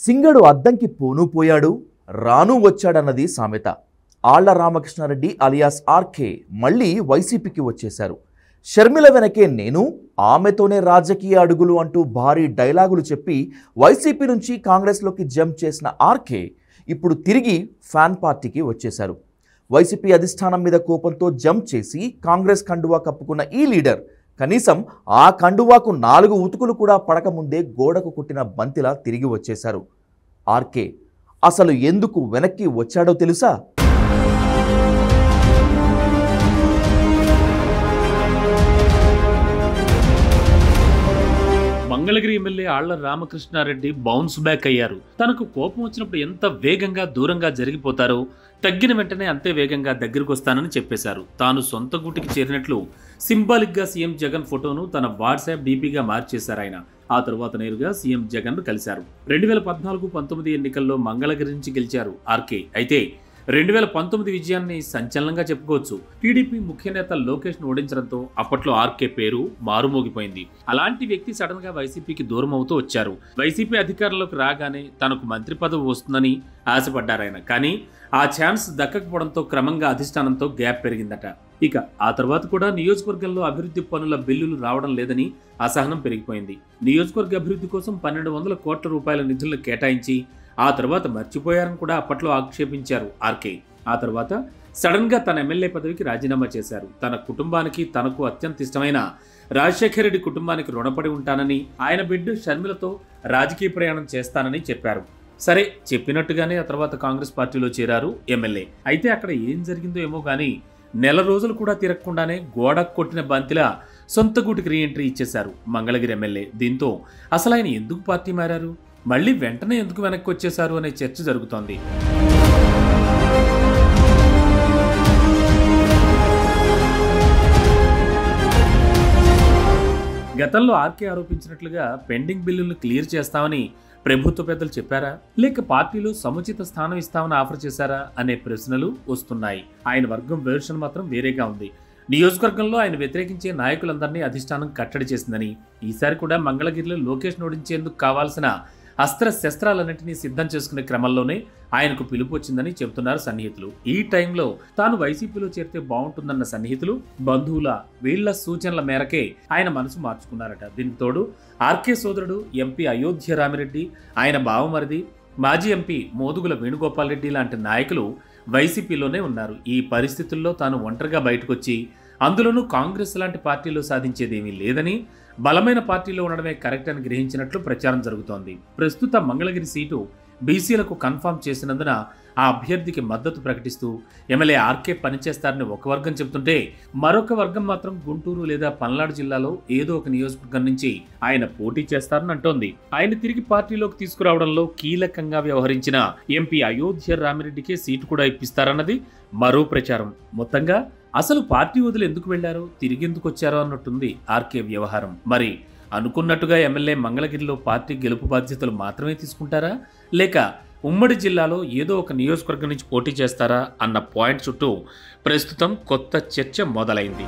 సింగడు అద్దంకి పోను పోయాడు రాను వచ్చాడన్నది సామెత. ఆళ్ల రామకృష్ణారెడ్డి అలియాస్ ఆర్కే మళ్ళీ వైసీపీకి వచ్చేశారు. షర్మిల వెనకే నేను, ఆమెతోనే రాజకీయ అడుగులు అంటూ భారీ డైలాగులు చెప్పి వైసీపీ నుంచి కాంగ్రెస్లోకి జంప్ చేసిన ఆర్కే ఇప్పుడు తిరిగి ఫ్యాన్ పార్టీకి వచ్చేశారు. వైసీపీ అధిష్టానం మీద కోపంతో జంప్ చేసి కాంగ్రెస్ కండువా కప్పుకున్న ఈ లీడర్ కనీసం ఆ కండువాకు 4 ఉతుకులు కూడా పడకముందే గోడకు కుట్టిన బంతిలా తిరిగి వచ్చేశారు. ఆర్కే అసలు ఎందుకు వెనక్కి వచ్చాడో తెలుసా? Mangalagiri MLA Alla Ramakrishna Reddy bounce back అయ్యారు. తనకు కోపం వచ్చినప్పుడు ఎంత వేగంగా దూరంగా జరిగిపోతారో తగ్గిన వెంటనే అంతే వేగంగా దగ్గరకు వస్తానని చెప్పేశారు. తాను సొంత గూటికి చేరినట్లు సింబాలిక్ గా సీఎం జగన్ ఫోటోను తన వాట్సాప్ డీపీగా మార్చేశారు ఆయన. ఆ తరువాత నేరుగా సీఎం జగన్ ను కలిశారు. 2014-19 ఎన్నికల్లో మంగళగిరి నుంచి గెలిచారు ఆర్కే. అయితే 2019 విజయాన్ని సంచలనంగా చెప్పుకోవచ్చు. టీడీపీ ముఖ్య నేత లోకేష్ ను ఓడించడంతో అప్పట్లో ఆర్కే పేరు మారుమోగిపోయింది. అలాంటి వ్యక్తి సడన్ గా వైసీపీకి దూరం అవుతూ వచ్చారు. వైసీపీ అధికారంలోకి రాగానే తనకు మంత్రి పదవి వస్తుందని ఆశపడ్డారాయన. కానీ ఆ ఛాన్స్ దక్కకపోవడంతో క్రమంగా అధిష్టానంతో గ్యాప్ పెరిగిందట. ఇక ఆ తర్వాత కూడా నియోజకవర్గంలో అభివృద్ధి పనుల బిల్లులు రావడం లేదని అసహనం పెరిగిపోయింది. నియోజకవర్గ అభివృద్ధి కోసం 1200 కోట్ల రూపాయల నిధులను కేటాయించి ఆ తర్వాత మర్చిపోయారని కూడా అప్పట్లో ఆక్షేపించారు ఆర్కే. ఆ తర్వాత సడన్ గా తన ఎమ్మెల్యే పదవికి రాజీనామా చేశారు. తన కుటుంబానికి, తనకు అత్యంత ఇష్టమైన రాజశేఖర రెడ్డి కుటుంబానికి రుణపడి ఉంటానని, ఆయన బిడ్డ షర్మిలతో రాజకీయ ప్రయాణం చేస్తానని చెప్పారు. సరే, చెప్పినట్టుగానే ఆ తర్వాత కాంగ్రెస్ పార్టీలో చేరారు ఎమ్మెల్యే. అయితే అక్కడ ఏం జరిగిందో ఏమో గానీ నెల రోజులు కూడా తిరగకుండానే గోడ కొట్టిన బంతిలా సొంత గూటికి రీఎంట్రీ ఇచ్చేశారు మంగళగిరి ఎమ్మెల్యే. దీంతో అసలు ఆయన ఎందుకు పార్టీ మారారు, మళ్ళీ వెంటనే ఎందుకు వెనక్కి వచ్చేశారు అనే చర్చ జరుగుతోంది. గతంలో ఆర్కే ఆరోపించినట్లుగా పెండింగ్ బిల్లులను క్లియర్ చేస్తామని ప్రభుత్వ పెద్దలు చెప్పారా, లేక పార్టీలో సముచిత స్థానం ఇస్తామని ఆఫర్ చేశారా అనే ప్రశ్నలు వస్తున్నాయి. ఆయన వర్గం వెర్షన్ మాత్రం వేరేగా ఉంది. నియోజకవర్గంలో ఆయన వ్యతిరేకించే నాయకులందరినీ అధిష్టానం కట్టడి చేసిందని, ఈసారి కూడా మంగళగిరిలో లోకేష్ ఓడించేందుకు కావాల్సిన అస్త్ర శస్త్రాలన్నింటినీ సిద్ధం చేసుకునే క్రమంలోనే ఆయనకు పిలుపు వచ్చిందని చెబుతున్నారు సన్నిహితులు. ఈ టైంలో తాను వైసీపీలో చేరితే బాగుంటుందన్న సన్నిహితులు, బంధువుల వీళ్ల సూచనల మేరకే ఆయన మనసు మార్చుకున్నారట. దీనికి తోడు ఆర్కే సోదరుడు ఎంపీ అయోధ్య రామిరెడ్డి, ఆయన బావమరిది మాజీ ఎంపీ మోదుగుల వేణుగోపాల్ రెడ్డి లాంటి నాయకులు వైసీపీలోనే ఉన్నారు. ఈ పరిస్థితుల్లో తాను ఒంటరిగా బయటకొచ్చి, అందులోనూ కాంగ్రెస్ లాంటి పార్టీలో సాధించేదేమీ లేదని, బలమైన పార్టీలో ఉండడమే కరెక్ట్ అని గ్రహించినట్లు ప్రచారం జరుగుతోంది. ప్రస్తుత మంగళగిరి సీటు బీసీలకు కన్ఫర్మ్ చేసినందున ఆ అభ్యర్థికి మద్దతు ప్రకటిస్తూ ఎమ్మెల్యే ఆర్కే పనిచేస్తారని ఒక వర్గం చెబుతుంటే, మరొక వర్గం మాత్రం గుంటూరు లేదా పల్నాడు జిల్లాలో ఏదో ఒక నియోజకవర్గం నుంచి ఆయన పోటీ చేస్తారని అంటోంది. ఆయన తిరిగి పార్టీలోకి తీసుకురావడంలో కీలకంగా వ్యవహరించిన ఎంపీ అయోధ్య రామిరెడ్డికే సీటు కూడా ఇప్పిస్తారన్నది మరో ప్రచారం. మొత్తంగా అసలు పార్టీ వదిలి ఎందుకు వెళ్లారో, తిరిగి ఎందుకు వచ్చారో అన్నట్టుంది ఆర్కే వ్యవహారం. మరి అనుకున్నట్టుగా ఎమ్మెల్యే మంగళగిరిలో పార్టీ గెలుపు బాధ్యతలు మాత్రమే తీసుకుంటారా, లేక ఉమ్మడి జిల్లాలో ఏదో ఒక నియోజకవర్గం నుంచి పోటీ చేస్తారా అన్న పాయింట్ చుట్టూ ప్రస్తుతం కొత్త చర్చ మొదలైంది.